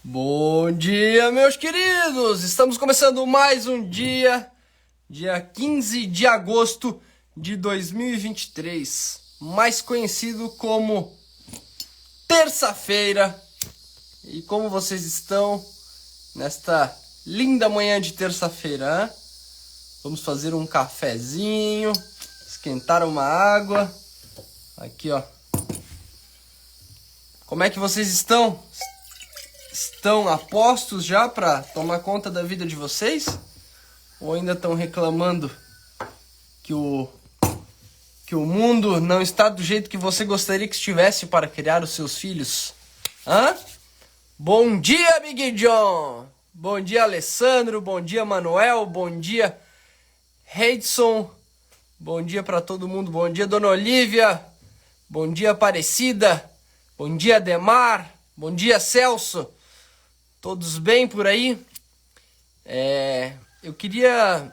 Bom dia, meus queridos! Estamos começando mais um dia 15 de agosto de 2023, mais conhecido como terça-feira. E como vocês estão nesta linda manhã de terça-feira? Vamos fazer um cafezinho, esquentar uma água. Aqui, ó. Como é que vocês estão? Estão a postos já para tomar conta da vida de vocês? Ou ainda estão reclamando que o mundo não está do jeito que você gostaria que estivesse para criar os seus filhos? Hã? Bom dia, Big John! Bom dia, Alessandro! Bom dia, Manuel! Bom dia, Heidson! Bom dia para todo mundo! Bom dia, Dona Olivia! Bom dia, Aparecida! Bom dia, Demar! Bom dia, Celso! Todos bem por aí? Eu queria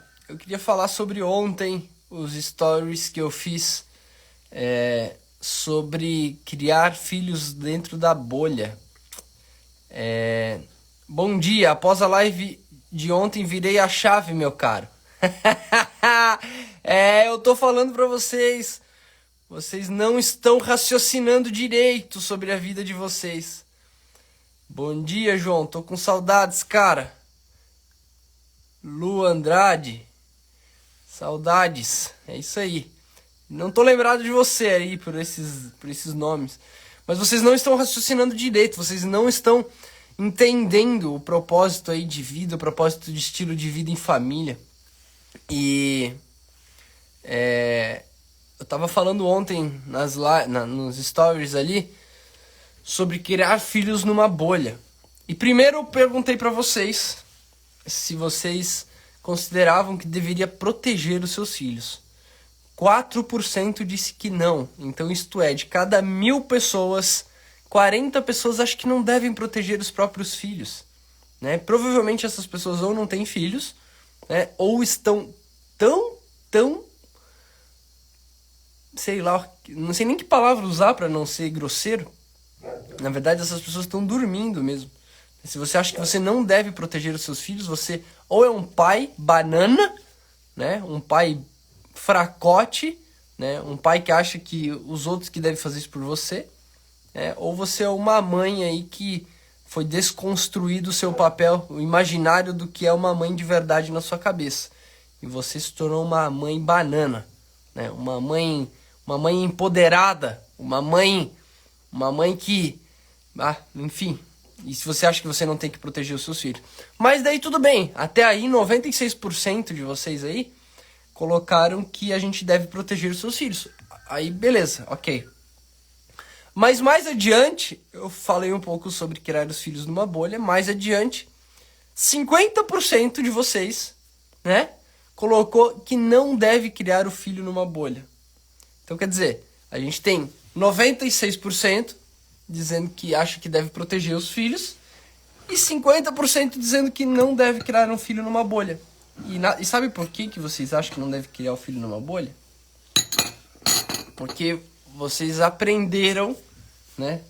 falar sobre ontem, os stories que eu fiz sobre criar filhos dentro da bolha. Bom dia, após a live de ontem virei a chave, meu caro. Eu tô falando pra vocês, vocês não estão raciocinando direito sobre a vida de vocês. Bom dia, João. Tô com saudades, cara. Lu Andrade. Saudades. É isso aí. Não tô lembrado de você aí por esses nomes. Mas vocês não estão raciocinando direito. Vocês não estão entendendo o propósito aí de vida, o propósito de estilo de vida em família. E eu tava falando ontem nos stories ali sobre criar filhos numa bolha. E primeiro eu perguntei para vocês se vocês consideravam que deveria proteger os seus filhos. 4% disse que não. Então isto é, de cada 1.000 pessoas, 40 pessoas acham que não devem proteger os próprios filhos, né? Provavelmente essas pessoas ou não têm filhos, né? Ou estão tão sei lá, não sei nem que palavra usar para não ser grosseiro. Na verdade, essas pessoas estão dormindo mesmo. Se você acha que você não deve proteger os seus filhos, você ou é um pai banana, né? Um pai fracote, né? Um pai que acha que os outros que devem fazer isso por você, né? Ou você é uma mãe aí que foi desconstruído o seu papel, o imaginário do que é uma mãe de verdade na sua cabeça. E você se tornou uma mãe banana, né? Uma mãe empoderada, uma mãe que... enfim, e se você acha que você não tem que proteger os seus filhos. Mas daí tudo bem, até aí 96% de vocês aí colocaram que a gente deve proteger os seus filhos. Aí beleza, ok. Mas mais adiante, eu falei um pouco sobre criar os filhos numa bolha. Mais adiante, 50% de vocês, né, colocou que não deve criar o filho numa bolha. Então quer dizer, a gente tem 96% dizendo que acha que deve proteger os filhos e 50% dizendo que não deve criar um filho numa bolha. E sabe por que vocês acham que não deve criar o filho numa bolha? Porque vocês aprenderam, né?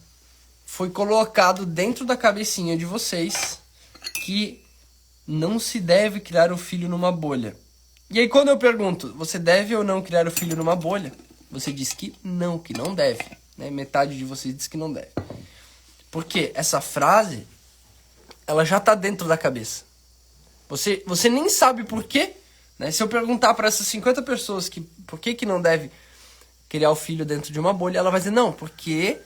Foi colocado dentro da cabecinha de vocês que não se deve criar um filho numa bolha. E aí quando eu pergunto, você deve ou não criar o filho numa bolha? Você diz que não deve. Né? Metade de vocês diz que não deve. Porque essa frase, ela já está dentro da cabeça. Você nem sabe por quê. Né? Se eu perguntar para essas 50 pessoas por que não deve criar o filho dentro de uma bolha, ela vai dizer, não, porque,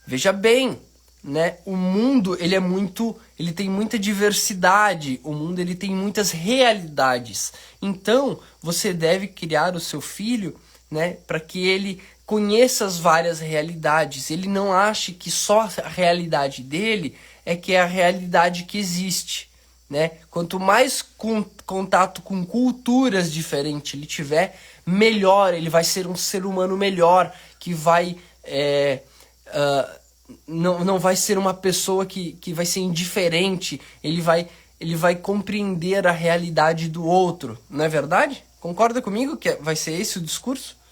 veja bem, né? O mundo ele tem muita diversidade, o mundo ele tem muitas realidades. Então, você deve criar o seu filho, né, para que ele conheça as várias realidades. Ele não ache que só a realidade dele é que é a realidade que existe, né? Quanto mais contato com culturas diferentes ele tiver, melhor, ele vai ser um ser humano melhor, que vai não vai ser uma pessoa que vai ser indiferente, ele vai compreender a realidade do outro, não é verdade? Concorda comigo que vai ser esse o discurso?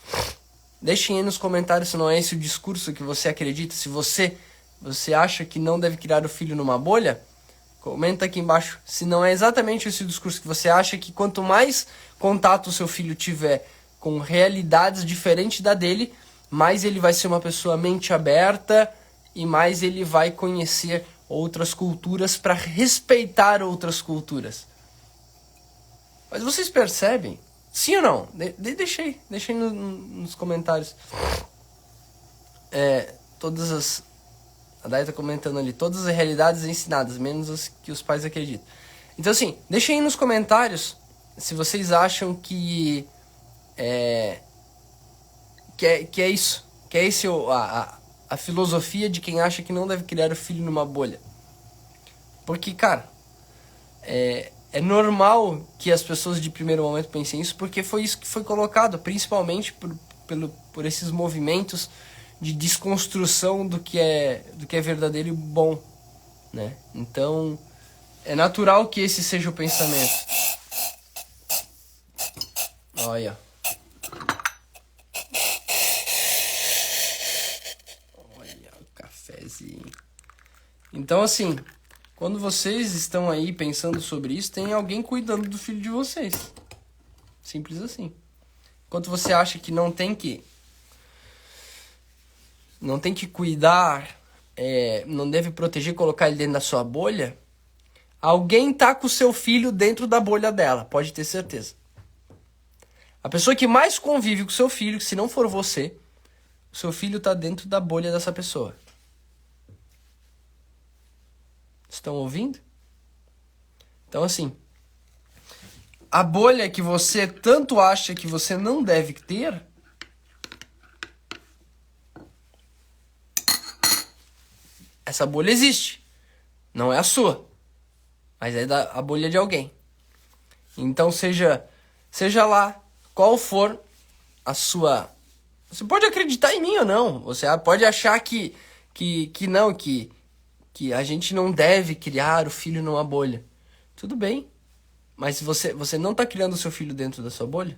Deixem aí nos comentários se não é esse o discurso que você acredita. Se você acha que não deve criar o filho numa bolha, Comenta aqui embaixo se não é exatamente esse o discurso que você acha, que quanto mais contato o seu filho tiver com realidades diferentes da dele, mais ele vai ser uma pessoa mente aberta e mais ele vai conhecer outras culturas para respeitar outras culturas. Mas vocês percebem? Sim ou não? Deixei nos comentários. A Dai tá comentando ali, todas as realidades ensinadas, menos as que os pais acreditam. Então assim, deixem aí nos comentários se vocês acham que é isso. Que é esse a filosofia de quem acha que não deve criar o filho numa bolha. Porque, cara, é normal que as pessoas de primeiro momento pensem isso, porque foi isso que foi colocado, principalmente por esses movimentos de desconstrução do que é verdadeiro e bom, né? Então, é natural que esse seja o pensamento. Olha. Olha o cafezinho. Então, assim, quando vocês estão aí pensando sobre isso, tem alguém cuidando do filho de vocês. Simples assim. Enquanto você acha que não tem que cuidar, não deve proteger, colocar ele dentro da sua bolha, alguém tá com o seu filho dentro da bolha dela, pode ter certeza. A pessoa que mais convive com o seu filho, se não for você, o seu filho tá dentro da bolha dessa pessoa. Estão ouvindo? Então, assim, a bolha que você tanto acha que você não deve ter, essa bolha existe. Não é a sua, mas é a bolha de alguém. Então, seja lá qual for a sua... Você pode acreditar em mim ou não. Você pode achar que a gente não deve criar o filho numa bolha. Tudo bem. Mas você não está criando o seu filho dentro da sua bolha?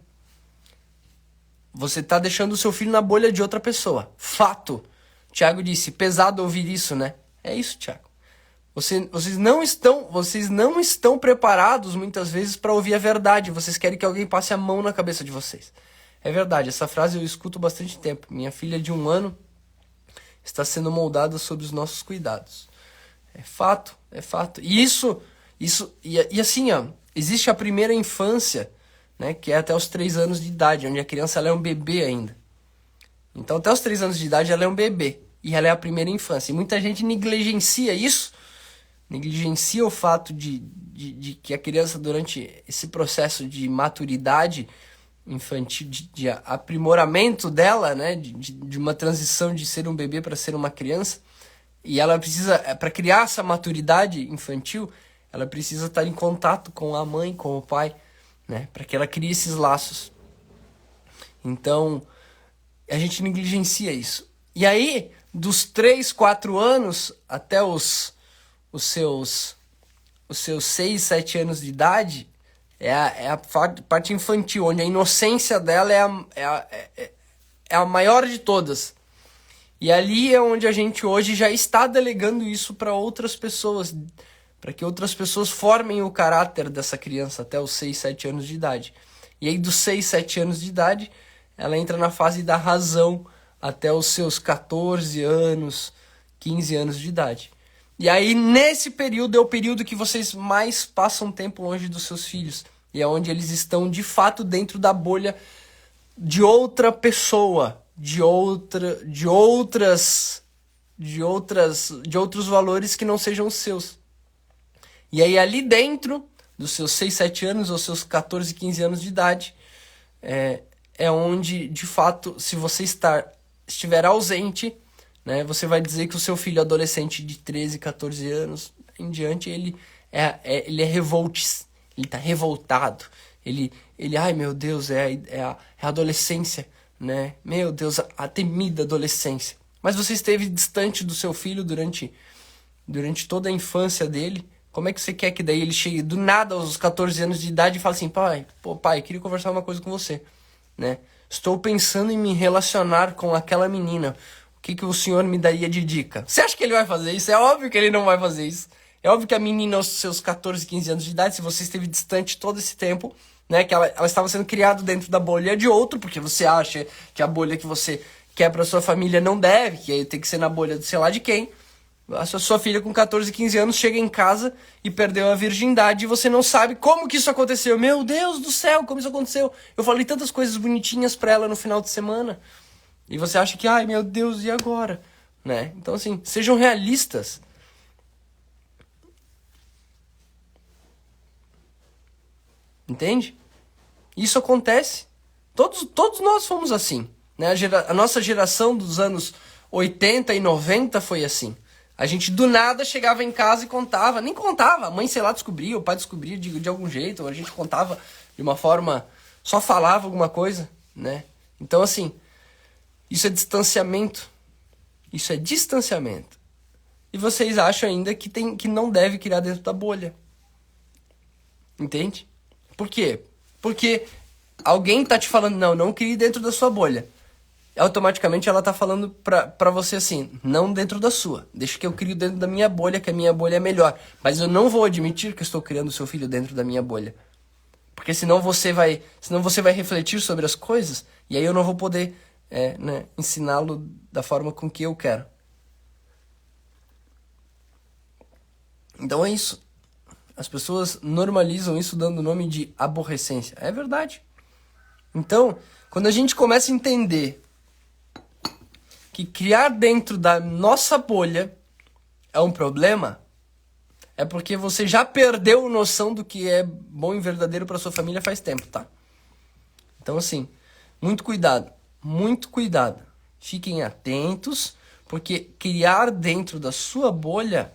Você está deixando o seu filho na bolha de outra pessoa. Fato. Tiago disse, pesado ouvir isso, né? É isso, Tiago. Vocês não estão preparados muitas vezes para ouvir a verdade. Vocês querem que alguém passe a mão na cabeça de vocês. É verdade, essa frase eu escuto bastante tempo. Minha filha de 1 ano está sendo moldada sob os nossos cuidados. É fato. E assim, ó, existe a primeira infância, né, que é até os 3 anos de idade, onde a criança ela é um bebê ainda. Então, até os 3 anos de idade, ela é um bebê. E ela é a primeira infância. E muita gente negligencia isso, negligencia o fato de que a criança, durante esse processo de maturidade infantil, de aprimoramento dela, né, de uma transição de ser um bebê para ser uma criança, e ela precisa, para criar essa maturidade infantil, ela precisa estar em contato com a mãe, com o pai, né, para que ela crie esses laços. Então, a gente negligencia isso. E aí, dos 3, 4 anos até os seus 6, 7 anos de idade, é a parte infantil, onde a inocência dela é a maior de todas. E ali é onde a gente hoje já está delegando isso para outras pessoas, para que outras pessoas formem o caráter dessa criança até os 6, 7 anos de idade. E aí dos 6, 7 anos de idade, ela entra na fase da razão até os seus 14 anos, 15 anos de idade. E aí nesse período é o período que vocês mais passam tempo longe dos seus filhos. E é onde eles estão de fato dentro da bolha de outra pessoa, de outros valores que não sejam os seus. E aí ali dentro dos seus 6, 7 anos ou seus 14, 15 anos de idade, é onde, de fato, se você estiver ausente, né, você vai dizer que o seu filho adolescente de 13, 14 anos em diante, ele é revoltis, ele está revoltado, ele, ai meu Deus, é a adolescência, né? Meu Deus, a temida adolescência. Mas você esteve distante do seu filho durante toda a infância dele. Como é que você quer que daí ele chegue do nada aos 14 anos de idade e fale assim, pai, queria conversar uma coisa com você, né? Estou pensando em me relacionar com aquela menina. O que o senhor me daria de dica? Você acha que ele vai fazer isso? É óbvio que ele não vai fazer isso. É óbvio que a menina aos seus 14, 15 anos de idade, se você esteve distante todo esse tempo, né, que ela estava sendo criada dentro da bolha de outro, porque você acha que a bolha que você quer pra sua família não deve, que aí tem que ser na bolha de sei lá de quem. A sua filha com 14, 15 anos chega em casa e perdeu a virgindade e você não sabe como que isso aconteceu. Meu Deus do céu, como isso aconteceu? Eu falei tantas coisas bonitinhas pra ela no final de semana. E você acha que, ai meu Deus, e agora? Né? Então assim, sejam realistas. Entende? Isso acontece. Todos nós fomos assim. Né? A nossa geração dos anos 80 e 90 foi assim. A gente do nada chegava em casa e contava. Nem contava, a mãe, sei lá, descobria, o pai descobria de algum jeito. Ou a gente contava de uma forma, só falava alguma coisa. Né? Então assim, isso é distanciamento. Isso é distanciamento. E vocês acham ainda que não deve criar dentro da bolha. Entende? Por quê? Porque alguém tá te falando, não crie dentro da sua bolha. Automaticamente ela tá falando pra você assim, não dentro da sua. Deixa que eu crio dentro da minha bolha, que a minha bolha é melhor. Mas eu não vou admitir que eu estou criando o seu filho dentro da minha bolha. Porque senão você vai refletir sobre as coisas, e aí eu não vou poder né, ensiná-lo da forma com que eu quero. Então é isso. As pessoas normalizam isso dando o nome de aborrecência. É verdade. Então, quando a gente começa a entender que criar dentro da nossa bolha é um problema, é porque você já perdeu a noção do que é bom e verdadeiro para sua família faz tempo, tá? Então, assim, muito cuidado. Muito cuidado. Fiquem atentos, porque criar dentro da sua bolha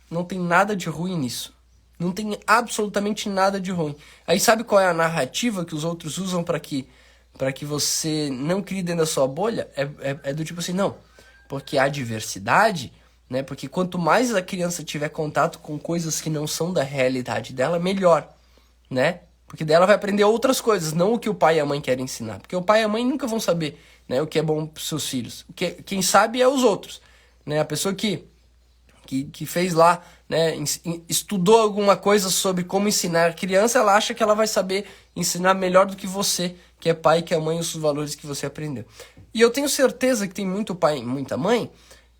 não tem nada de ruim nisso. Não tem absolutamente nada de ruim. Aí sabe qual é a narrativa que os outros usam para que você não crie dentro da sua bolha? É do tipo assim, não. Porque há diversidade, né? Porque quanto mais a criança tiver contato com coisas que não são da realidade dela, melhor, né? Porque daí ela vai aprender outras coisas, não o que o pai e a mãe querem ensinar. Porque o pai e a mãe nunca vão saber, né, o que é bom para os seus filhos. Quem sabe é os outros, né? A pessoa que fez lá, né, estudou alguma coisa sobre como ensinar criança, ela acha que ela vai saber ensinar melhor do que você, que é pai, que é mãe, os valores que você aprendeu. E eu tenho certeza que tem muito pai e muita mãe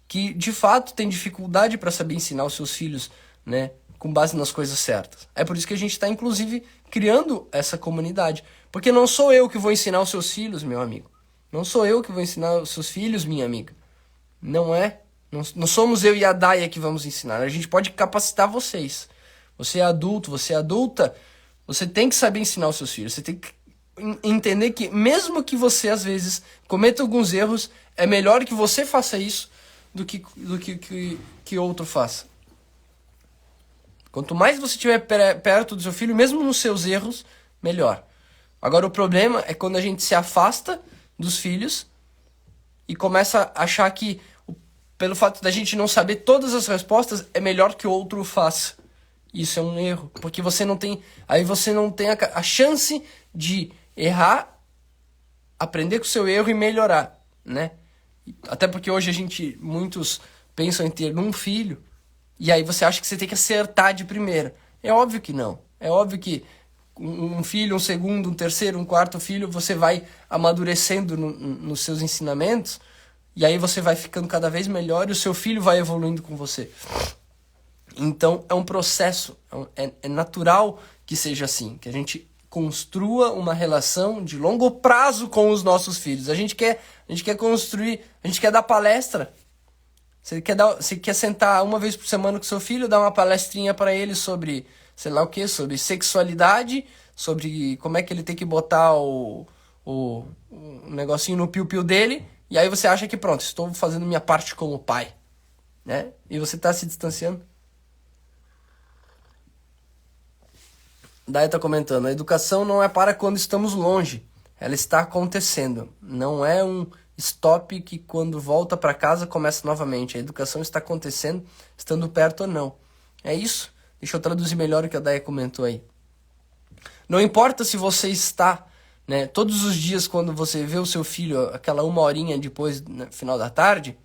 que, de fato, tem dificuldade para saber ensinar os seus filhos, né, com base nas coisas certas. É por isso que a gente está, inclusive, criando essa comunidade. Porque não sou eu que vou ensinar os seus filhos, meu amigo. Não sou eu que vou ensinar os seus filhos, minha amiga. Não é. Não somos eu e a Daia que vamos ensinar. A gente pode capacitar vocês. Você é adulto, você é adulta. Você tem que saber ensinar os seus filhos. Você tem que entender que mesmo que você, às vezes, cometa alguns erros, é melhor que você faça isso do que outro faça. Quanto mais você estiver perto do seu filho, mesmo nos seus erros, melhor. Agora, o problema é quando a gente se afasta dos filhos e começa a achar que pelo fato da gente não saber todas as respostas, é melhor que o outro faça. Isso é um erro, porque você não tem a chance de errar, aprender com o seu erro e melhorar, né? Até porque hoje muitos pensam em ter um filho, e aí você acha que você tem que acertar de primeira. É óbvio que não. É óbvio que um filho, um segundo, um terceiro, um quarto filho, você vai amadurecendo nos seus ensinamentos. E aí você vai ficando cada vez melhor e o seu filho vai evoluindo com você. Então é um processo, é natural que seja assim, que a gente construa uma relação de longo prazo com os nossos filhos. A gente quer construir, a gente quer dar palestra. Você quer sentar uma vez por semana com seu filho, dar uma palestrinha para ele sobre, sei lá o que, sobre sexualidade, sobre como é que ele tem que botar o negocinho no piu-piu dele. E aí você acha que pronto, estou fazendo minha parte como pai, né? E você está se distanciando. Daí tá comentando, a educação não é para quando estamos longe, ela está acontecendo. Não é um stop que quando volta para casa começa novamente. A educação está acontecendo, estando perto ou não. É isso. Deixa eu traduzir melhor o que a Daia comentou aí. Não importa se você está... né, todos os dias quando você vê o seu filho, aquela 1 horinha depois, no final da tarde,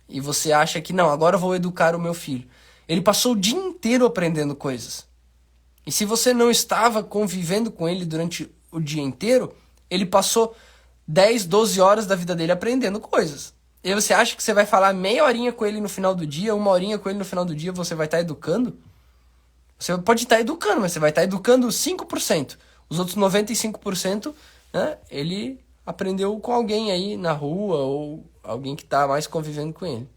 e você acha que não, agora eu vou educar o meu filho. Ele passou o dia inteiro aprendendo coisas. E se você não estava convivendo com ele durante o dia inteiro, ele passou 10, 12 horas da vida dele aprendendo coisas. E você acha que você vai falar meia horinha com ele no final do dia, uma horinha com ele no final do dia, você vai estar educando? Você pode estar educando, mas você vai estar educando 5%. Os outros 95%, né, ele aprendeu com alguém aí na rua ou alguém que está mais convivendo com ele.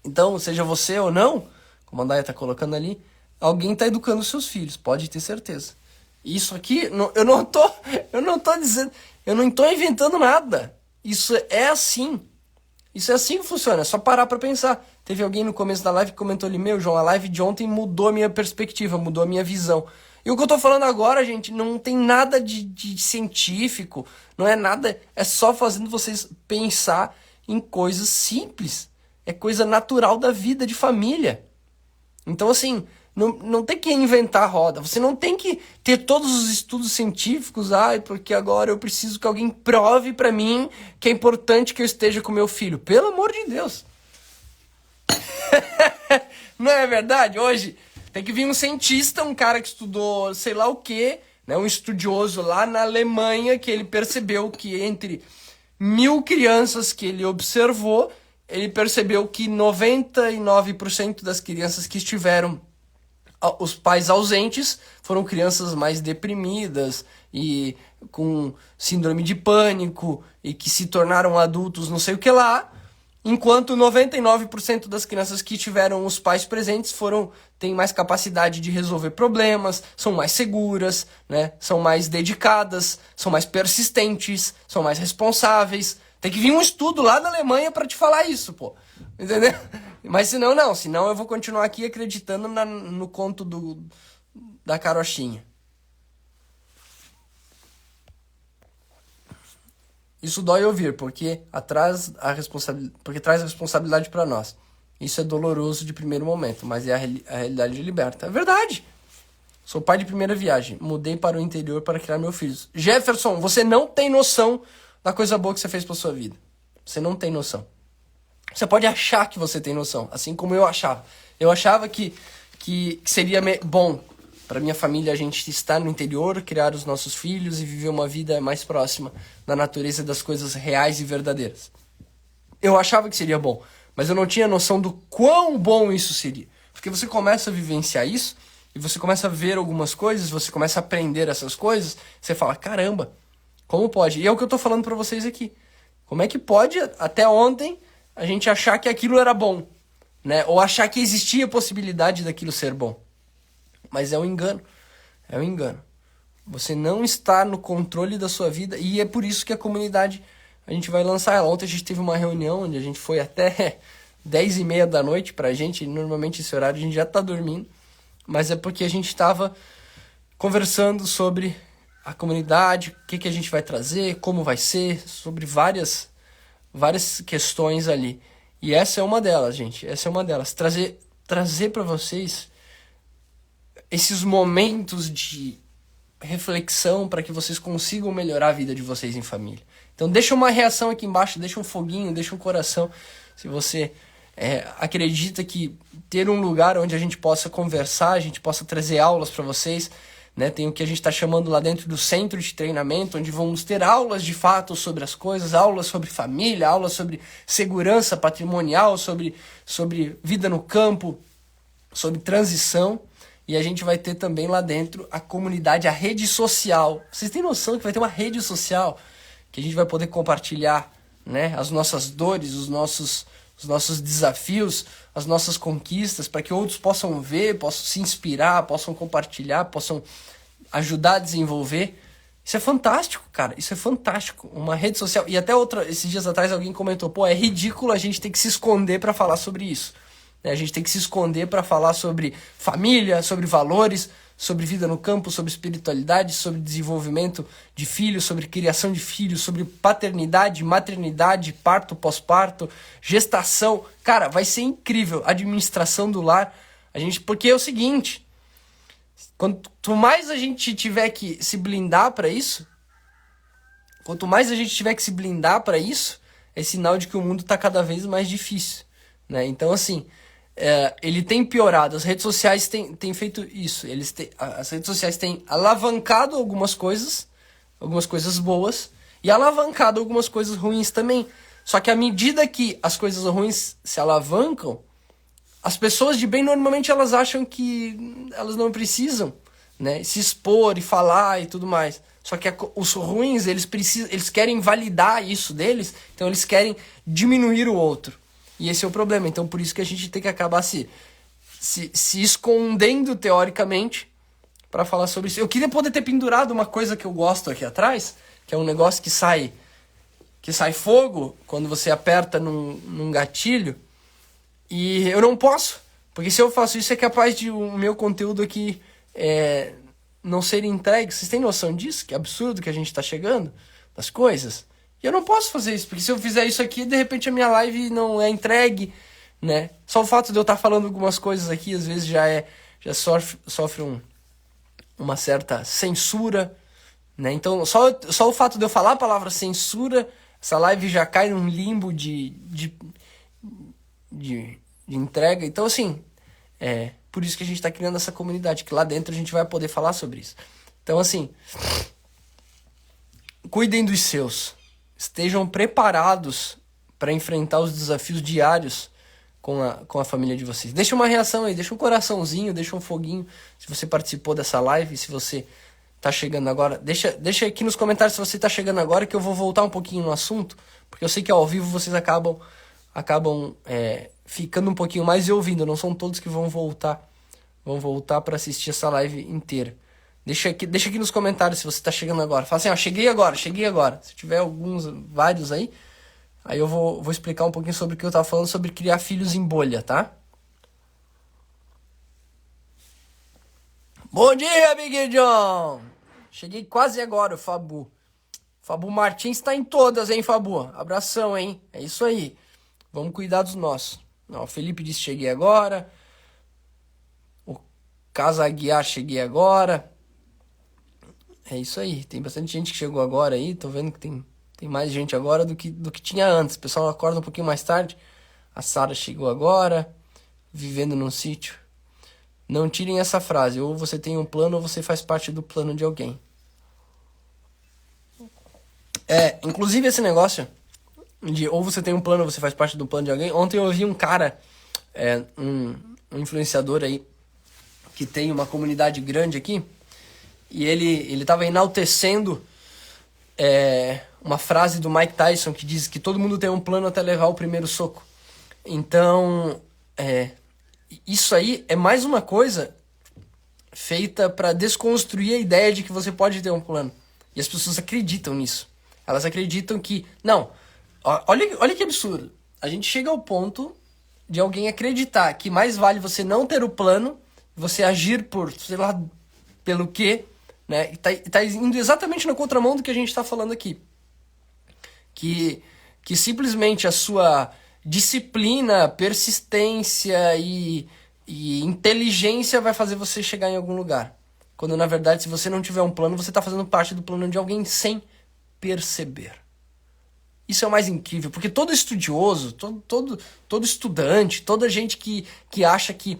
Então, seja você ou não, como a Andaya está colocando ali, alguém está educando seus filhos, pode ter certeza. Isso aqui, eu não tô dizendo, eu não estou inventando nada. Isso é assim. Isso é assim que funciona, é só parar pra pensar. Teve alguém no começo da live que comentou ali, meu, João, a live de ontem mudou a minha perspectiva, mudou a minha visão. E o que eu tô falando agora, gente, não tem nada de científico, não é nada, é só fazendo vocês pensar em coisas simples. É coisa natural da vida de família. Então, assim, não tem que inventar a roda. Você não tem que ter todos os estudos científicos. Porque agora eu preciso que alguém prove pra mim que é importante que eu esteja com meu filho. Pelo amor de Deus. Não é verdade? Hoje tem que vir um cientista, um cara que estudou sei lá o quê, né, um estudioso lá na Alemanha, que ele percebeu que entre 1.000 crianças que ele observou, ele percebeu que 99% das crianças que estiveram os pais ausentes foram crianças mais deprimidas e com síndrome de pânico e que se tornaram adultos não sei o que lá, enquanto 99% das crianças que tiveram os pais presentes têm mais capacidade de resolver problemas, são mais seguras, né? São mais dedicadas, são mais persistentes, são mais responsáveis. Tem que vir um estudo lá na Alemanha para te falar isso, pô. Entendeu? Mas senão não, senão eu vou continuar aqui acreditando no conto da carochinha. Isso dói ouvir, porque traz a responsabilidade para nós. Isso é doloroso de primeiro momento, mas é a realidade liberta. É verdade. Sou pai de primeira viagem. Mudei para o interior para criar meus filhos. Jefferson, você não tem noção da coisa boa que você fez para sua vida. Você não tem noção. Você pode achar que você tem noção, assim como eu achava. Eu achava que seria bom para minha família a gente estar no interior, criar os nossos filhos e viver uma vida mais próxima da natureza, das coisas reais e verdadeiras. Eu achava que seria bom, mas eu não tinha noção do quão bom isso seria. Porque você começa a vivenciar isso, e você começa a ver algumas coisas, você começa a aprender essas coisas, você fala, caramba, como pode? E é o que eu tô falando para vocês aqui. Como é que pode, até ontem, a gente achar que aquilo era bom, né? Ou achar que existia a possibilidade daquilo ser bom. Mas é um engano. É um engano. Você não está no controle da sua vida. E é por isso que a comunidade, a gente vai lançar ela. Ontem a gente teve uma reunião onde a gente foi até 10h30 da noite pra gente. Normalmente esse horário a gente já tá dormindo. Mas é porque a gente estava conversando sobre a comunidade, o que a gente vai trazer, como vai ser, sobre várias questões ali. E essa é uma delas, gente. Essa é uma delas. Trazer para vocês esses momentos de reflexão para que vocês consigam melhorar a vida de vocês em família. Então deixa uma reação aqui embaixo, deixa um foguinho, deixa um coração. Se você acredita que ter um lugar onde a gente possa conversar, a gente possa trazer aulas para vocês, né? Tem o que a gente está chamando lá dentro do centro de treinamento, onde vamos ter aulas de fato sobre as coisas, aulas sobre família, aulas sobre segurança patrimonial, sobre vida no campo, sobre transição. E a gente vai ter também lá dentro a comunidade, a rede social. Vocês têm noção que vai ter uma rede social que a gente vai poder compartilhar, né, as nossas dores, os nossos desafios, as nossas conquistas, para que outros possam ver, possam se inspirar, possam compartilhar, possam ajudar a desenvolver. Isso é fantástico, cara. Isso é fantástico. Uma rede social. E até esses dias atrás alguém comentou, pô, é ridículo a gente ter que se esconder para falar sobre isso. A gente tem que se esconder para falar sobre família, sobre valores, sobre vida no campo, sobre espiritualidade, sobre desenvolvimento de filhos, sobre criação de filhos, sobre paternidade, maternidade, parto, pós-parto, gestação. Cara, vai ser incrível. Administração do lar. Porque é o seguinte, quanto mais a gente tiver que se blindar para isso, é sinal de que o mundo está cada vez mais difícil, né? Então, assim, ele tem piorado. As redes sociais têm feito isso. As redes sociais têm alavancado algumas coisas boas, e alavancado algumas coisas ruins também. Só que à medida que as coisas ruins se alavancam, as pessoas de bem normalmente elas acham que elas não precisam, né, se expor e falar e tudo mais. Só que os ruins, eles querem validar isso deles, então eles querem diminuir o outro. E esse é o problema. Então por isso que a gente tem que acabar se escondendo teoricamente para falar sobre isso. Eu queria poder ter pendurado uma coisa que eu gosto aqui atrás, que é um negócio que sai fogo quando você aperta num gatilho. E eu não posso, porque se eu faço isso é capaz de o meu conteúdo aqui não ser entregue. Vocês têm noção disso? Que absurdo que a gente tá chegando das coisas. E eu não posso fazer isso, porque se eu fizer isso aqui, de repente a minha live não é entregue, né? Só o fato de eu estar falando algumas coisas aqui, às vezes já sofre uma certa censura, né? Então, só o fato de eu falar a palavra censura, essa live já cai num limbo de entrega. Então, assim, por isso que a gente está criando essa comunidade, que lá dentro a gente vai poder falar sobre isso. Então, assim, cuidem dos seus. Estejam preparados para enfrentar os desafios diários com a família de vocês. Deixa uma reação aí, deixa um coraçãozinho, deixa um foguinho, se você participou dessa live, se você tá chegando agora. Deixa aqui nos comentários se você tá chegando agora, que eu vou voltar um pouquinho no assunto, porque eu sei que ao vivo vocês acabam ficando um pouquinho mais e ouvindo. Não são todos que vão voltar para assistir essa live inteira. Deixa aqui nos comentários se você tá chegando agora. Fala assim, cheguei agora. Se tiver vários aí eu vou explicar um pouquinho sobre o que eu tava falando, sobre criar filhos em bolha, tá? Bom dia, Big John! Cheguei quase agora, o Fabu. Fabu Martins tá em todas, hein, Fabu? Abração, hein? É isso aí. Vamos cuidar dos nossos. O Felipe disse cheguei agora. O Casa Aguiar cheguei agora. É isso aí. Tem bastante gente que chegou agora aí. Tô vendo que tem mais gente agora do que tinha antes. O pessoal acorda um pouquinho mais tarde. A Sara chegou agora. Vivendo num sítio. Não tirem essa frase. Ou você tem um plano ou você faz parte do plano de alguém. Inclusive esse negócio de ou você tem um plano ou você faz parte do plano de alguém. Ontem eu ouvi um cara, um influenciador aí, que tem uma comunidade grande aqui. E ele tava enaltecendo uma frase do Mike Tyson que diz que todo mundo tem um plano até levar o primeiro soco. Então, isso aí é mais uma coisa feita para desconstruir a ideia de que você pode ter um plano. E as pessoas acreditam nisso. Elas acreditam que... Não, olha que absurdo. A gente chega ao ponto de alguém acreditar que mais vale você não ter o plano, você agir por, sei lá, pelo quê, né? E tá indo exatamente na contramão do que a gente tá falando aqui. Que simplesmente a sua disciplina, persistência e inteligência vai fazer você chegar em algum lugar. Quando, na verdade, se você não tiver um plano, você tá fazendo parte do plano de alguém sem perceber. Isso é o mais incrível, porque todo estudioso, todo estudante, toda gente que acha que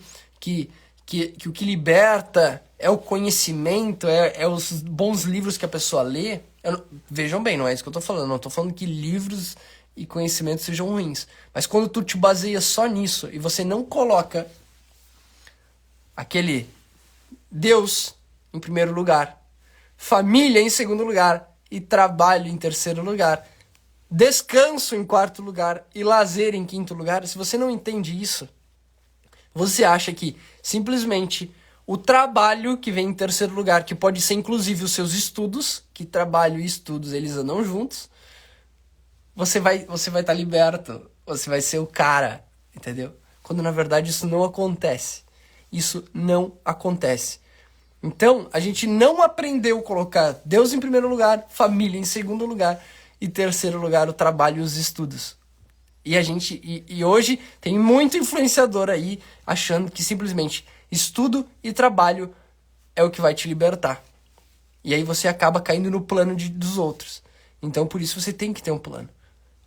o que liberta é o conhecimento, é os bons livros que a pessoa lê. Vejam bem, não é isso que eu tô falando. Não tô falando que livros e conhecimento sejam ruins. Mas quando tu te baseia só nisso e você não coloca aquele Deus em primeiro lugar, família em segundo lugar e trabalho em terceiro lugar, descanso em quarto lugar e lazer em quinto lugar, se você não entende isso, você acha que simplesmente o trabalho que vem em terceiro lugar, que pode ser inclusive os seus estudos, que trabalho e estudos eles andam juntos, você vai estar liberto, você vai ser o cara, entendeu? Quando na verdade isso não acontece. Isso não acontece. Então, a gente não aprendeu a colocar Deus em primeiro lugar, família em segundo lugar e terceiro lugar o trabalho e os estudos. E hoje tem muito influenciador aí achando que simplesmente estudo e trabalho é o que vai te libertar. E aí você acaba caindo no plano dos outros. Então por isso você tem que ter um plano.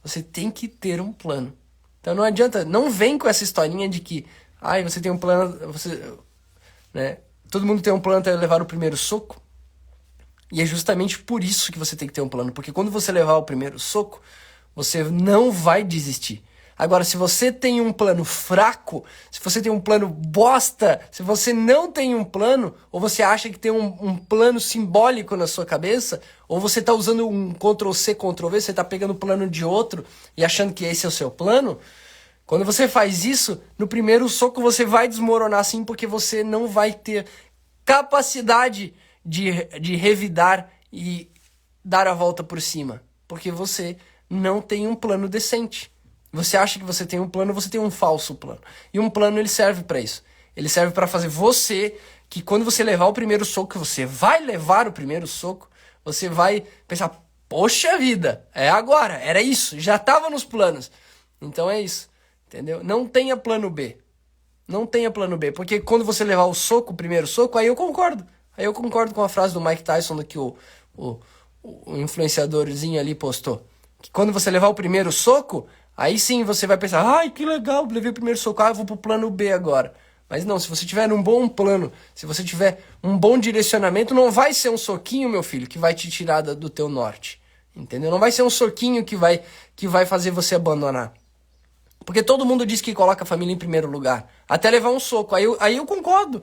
Você tem que ter um plano. Então não adianta, não vem com essa historinha de que Ai, você tem um plano, né? Todo mundo tem um plano até levar o primeiro soco. E é justamente por isso que você tem que ter um plano, porque quando você levar o primeiro soco, você não vai desistir. Agora, se você tem um plano fraco, se você tem um plano bosta, se você não tem um plano, ou você acha que tem um plano simbólico na sua cabeça, ou você tá usando um Ctrl+C, Ctrl+V, você tá pegando o plano de outro e achando que esse é o seu plano, quando você faz isso, no primeiro soco você vai desmoronar sim, porque você não vai ter capacidade de revidar e dar a volta por cima, porque você não tem um plano decente. Você acha que você tem um plano, você tem um falso plano. E um plano, ele serve para isso. Ele serve para fazer você, que quando você levar o primeiro soco, você vai levar o primeiro soco, você vai pensar, poxa vida, é agora, era isso, já estava nos planos. Então é isso, entendeu? Não tenha plano B. Não tenha plano B, porque quando você levar o soco, o primeiro soco, aí eu concordo. Aí eu concordo com a frase do Mike Tyson que o influenciadorzinho ali postou. Que quando você levar o primeiro soco, aí sim você vai pensar, ai, que legal, levei o primeiro soco, eu vou pro plano B agora. Mas não, se você tiver um bom plano, se você tiver um bom direcionamento, não vai ser um soquinho, meu filho, que vai te tirar do teu norte. Entendeu? Não vai ser um soquinho que vai fazer você abandonar. Porque todo mundo diz que coloca a família em primeiro lugar. Até levar um soco. Aí eu concordo.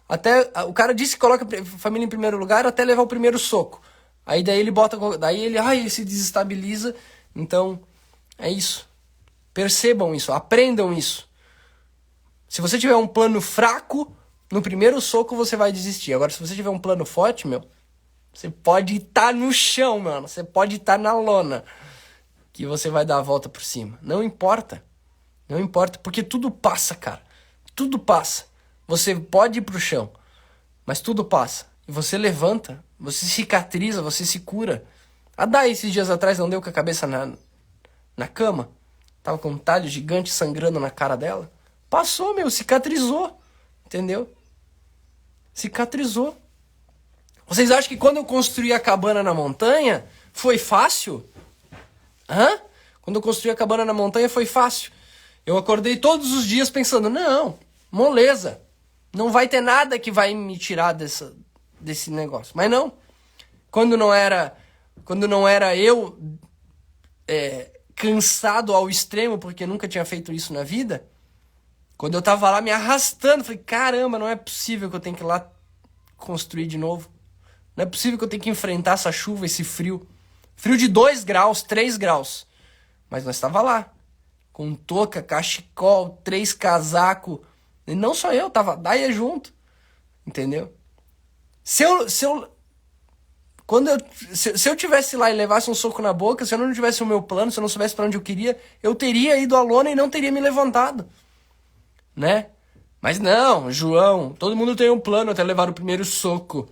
Até o cara disse que coloca a família em primeiro lugar até levar o primeiro soco. Aí daí ele bota. Ele se desestabiliza. Então, é isso. Percebam isso, aprendam isso. Se você tiver um plano fraco, no primeiro soco você vai desistir. Agora, se você tiver um plano forte, meu, você pode estar no chão, mano. Você pode estar na lona. Que você vai dar a volta por cima. Não importa. Não importa, porque tudo passa, cara. Tudo passa. Você pode ir pro chão, mas tudo passa. E você levanta, você cicatriza, você se cura. A Dai, esses dias atrás, não deu com a cabeça na cama? Tava com um talho gigante sangrando na cara dela. Passou, meu, cicatrizou. Entendeu? Cicatrizou. Vocês acham que quando eu construí a cabana na montanha, foi fácil? Hã? Quando eu construí a cabana na montanha, foi fácil. Eu acordei todos os dias pensando, não, moleza. Não vai ter nada que vai me tirar desse negócio. Mas não. Quando não era eu cansado ao extremo, porque nunca tinha feito isso na vida, quando eu tava lá me arrastando, falei, caramba, não é possível que eu tenha que ir lá construir de novo. Não é possível que eu tenha que enfrentar essa chuva, esse frio. Frio de 2 graus, 3 graus. Mas nós tava lá. Com touca, cachecol, 3 casacos. E não só eu, tava a Daia junto. Entendeu? Se eu tivesse lá e levasse um soco na boca, se eu não tivesse o meu plano, se eu não soubesse pra onde eu queria, eu teria ido à lona e não teria me levantado. Né? Mas não, João, todo mundo tem um plano até levar o primeiro soco.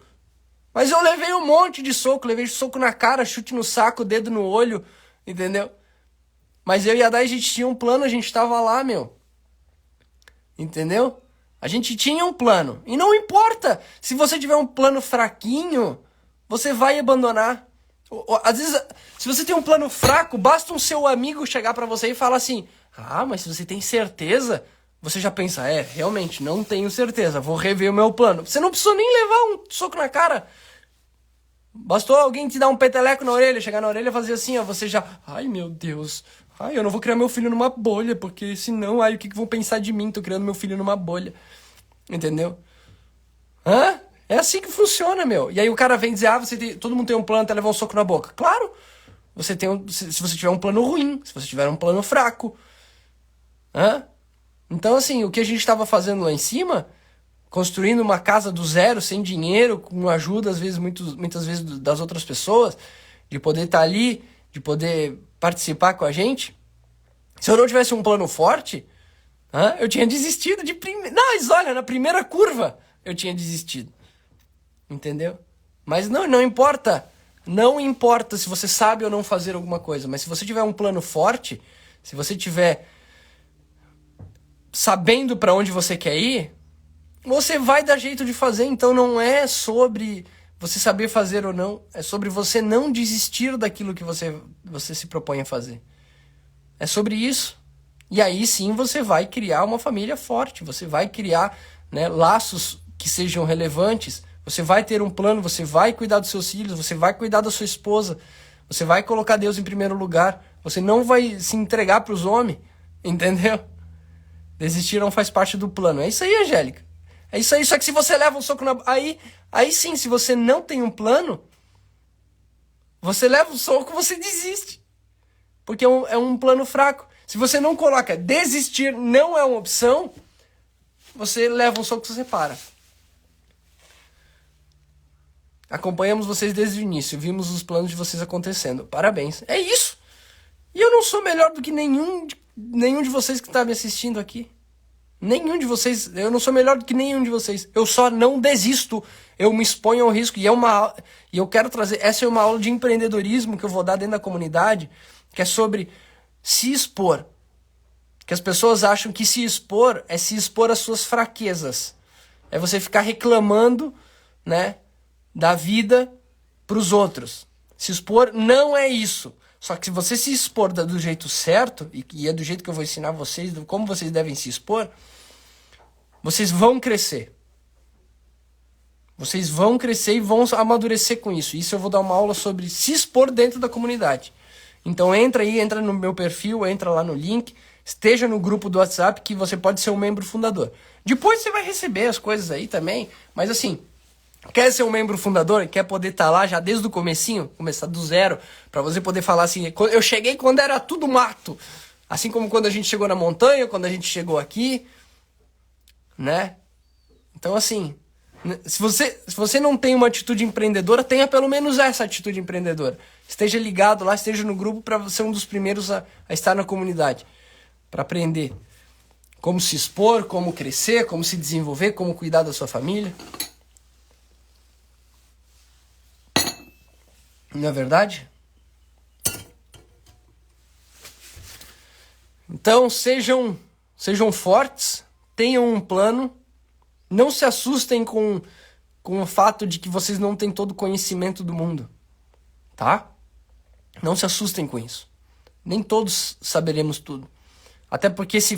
Mas eu levei um monte de soco, levei soco na cara, chute no saco, dedo no olho, entendeu? Mas eu e a Dai, a gente tinha um plano, a gente tava lá, meu. Entendeu? A gente tinha um plano. E não importa, se você tiver um plano fraquinho, você vai abandonar. Às vezes, se você tem um plano fraco, basta um seu amigo chegar pra você e falar assim, mas se você tem certeza, você já pensa, realmente, não tenho certeza, vou rever o meu plano. Você não precisou nem levar um soco na cara. Bastou alguém te dar um peteleco na orelha, chegar na orelha e fazer assim, você já, ai meu Deus, eu não vou criar meu filho numa bolha, porque senão, o que vão pensar de mim? Tô criando meu filho numa bolha. Entendeu? É assim que funciona, meu. E aí o cara vem dizer, todo mundo tem um plano até levar um soco na boca. Claro! Se você tiver um plano ruim, se você tiver um plano fraco. Então, assim, o que a gente estava fazendo lá em cima, construindo uma casa do zero, sem dinheiro, com ajuda, às vezes, muitas vezes, das outras pessoas, de poder estar ali, de poder participar com a gente. Se eu não tivesse um plano forte, eu tinha desistido de primeira. Mas olha, na primeira curva eu tinha desistido. Entendeu? Mas não importa. Não importa se você sabe ou não fazer alguma coisa. Mas se você tiver um plano forte, se você tiver sabendo para onde você quer ir, você vai dar jeito de fazer. Então não é sobre você saber fazer ou não. É sobre você não desistir daquilo que você se propõe a fazer. É sobre isso. E aí sim você vai criar uma família forte, você vai criar, né, laços que sejam relevantes, você vai ter um plano, você vai cuidar dos seus filhos, você vai cuidar da sua esposa, você vai colocar Deus em primeiro lugar, você não vai se entregar para os homens, entendeu? Desistir não faz parte do plano. É isso aí, Angélica. É isso aí, só que se você leva um soco na... Aí sim, se você não tem um plano, você leva um soco, você desiste. Porque é um plano fraco. Se você não coloca desistir não é uma opção, você leva um soco e você para. Acompanhamos vocês desde o início, vimos os planos de vocês acontecendo. Parabéns. É isso. E eu não sou melhor do que nenhum de vocês que está me assistindo aqui. Nenhum de vocês. Eu não sou melhor do que nenhum de vocês. Eu só não desisto. Eu me exponho ao risco. E eu quero trazer... Essa é uma aula de empreendedorismo que eu vou dar dentro da comunidade, que é sobre se expor. Que as pessoas acham que se expor é se expor às suas fraquezas. É você ficar reclamando, né, da vida para os outros. Se expor não é isso. Só que se você se expor do jeito certo, e é do jeito que eu vou ensinar vocês, como vocês devem se expor, vocês vão crescer. Vocês vão crescer e vão amadurecer com isso. Isso eu vou dar uma aula sobre se expor dentro da comunidade. Então entra aí, entra no meu perfil, entra lá no link, esteja no grupo do WhatsApp que você pode ser um membro fundador. Depois você vai receber as coisas aí também, mas assim, quer ser um membro fundador, quer poder estar lá já desde o comecinho, começar do zero, para você poder falar assim, eu cheguei quando era tudo mato. Assim como quando a gente chegou na montanha, quando a gente chegou aqui, né? Então assim, se você não tem uma atitude empreendedora, tenha pelo menos essa atitude empreendedora. Esteja ligado lá, esteja no grupo para ser um dos primeiros a estar na comunidade. Para aprender como se expor, como crescer, como se desenvolver, como cuidar da sua família. Não é verdade? Então sejam fortes, tenham um plano, não se assustem com o fato de que vocês não têm todo o conhecimento do mundo, tá? Não se assustem com isso. Nem todos saberemos tudo. Até porque se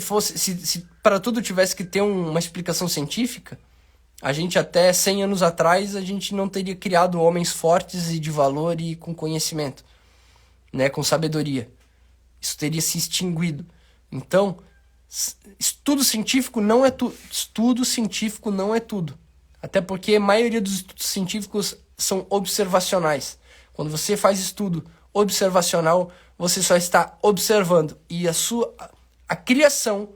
para tudo tivesse que ter uma explicação científica, a gente até 100 anos atrás, a gente não teria criado homens fortes e de valor e com conhecimento, né, com sabedoria. Isso teria se extinguido. Então, estudo científico não é tudo. Estudo científico não é tudo. Até porque a maioria dos estudos científicos são observacionais. Quando você faz estudo observacional, você só está observando. E a criação,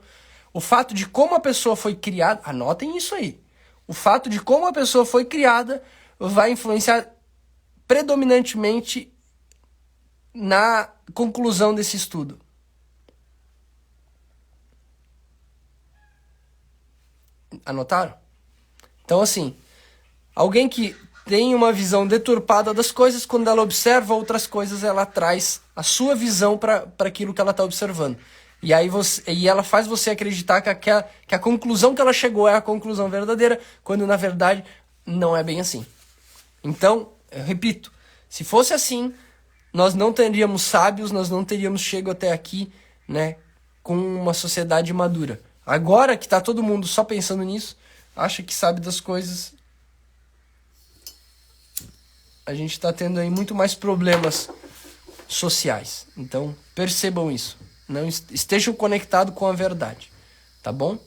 o fato de como a pessoa foi criada, anotem isso aí. O fato de como a pessoa foi criada vai influenciar predominantemente na conclusão desse estudo. Anotaram? Então, assim, alguém que tem uma visão deturpada das coisas, quando ela observa outras coisas, ela traz a sua visão para aquilo que ela está observando. E aí ela faz você acreditar que a conclusão que ela chegou é a conclusão verdadeira, quando na verdade não é bem assim. Então, eu repito, se fosse assim, nós não teríamos sábios, nós não teríamos chegado até aqui, né, com uma sociedade madura. Agora que está todo mundo só pensando nisso, acha que sabe das coisas, a gente está tendo aí muito mais problemas sociais. Então, percebam isso. Não estejam conectados com a verdade, tá bom?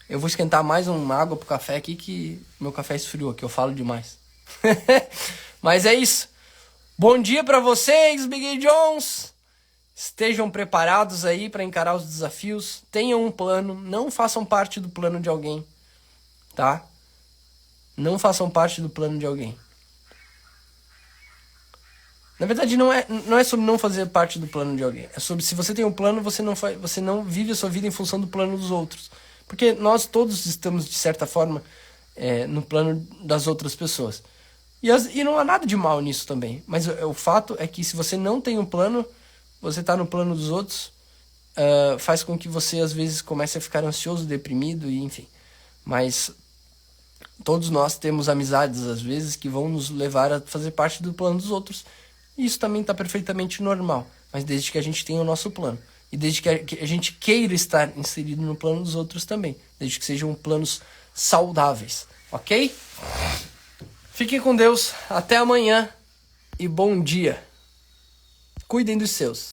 Eu vou esquentar mais uma água pro café aqui, que meu café esfriou, que eu falo demais. Mas é isso. Bom dia para vocês, Big Jones. Estejam preparados aí para encarar os desafios. Tenham um plano. Não façam parte do plano de alguém, tá? Não façam parte do plano de alguém. Na verdade, não é sobre não fazer parte do plano de alguém. É sobre, se você tem um plano, você não vive a sua vida em função do plano dos outros. Porque nós todos estamos, de certa forma, no plano das outras pessoas. E não há nada de mal nisso também. Mas o fato é que se você não tem um plano, você está no plano dos outros, faz com que você, às vezes, comece a ficar ansioso, deprimido, e enfim. Mas todos nós temos amizades, às vezes, que vão nos levar a fazer parte do plano dos outros. E isso também está perfeitamente normal, mas desde que a gente tenha o nosso plano. e desde que a gente queira estar inserido no plano dos outros também, desde que sejam planos saudáveis, ok? Fiquem com Deus, até amanhã e bom dia. Cuidem dos seus.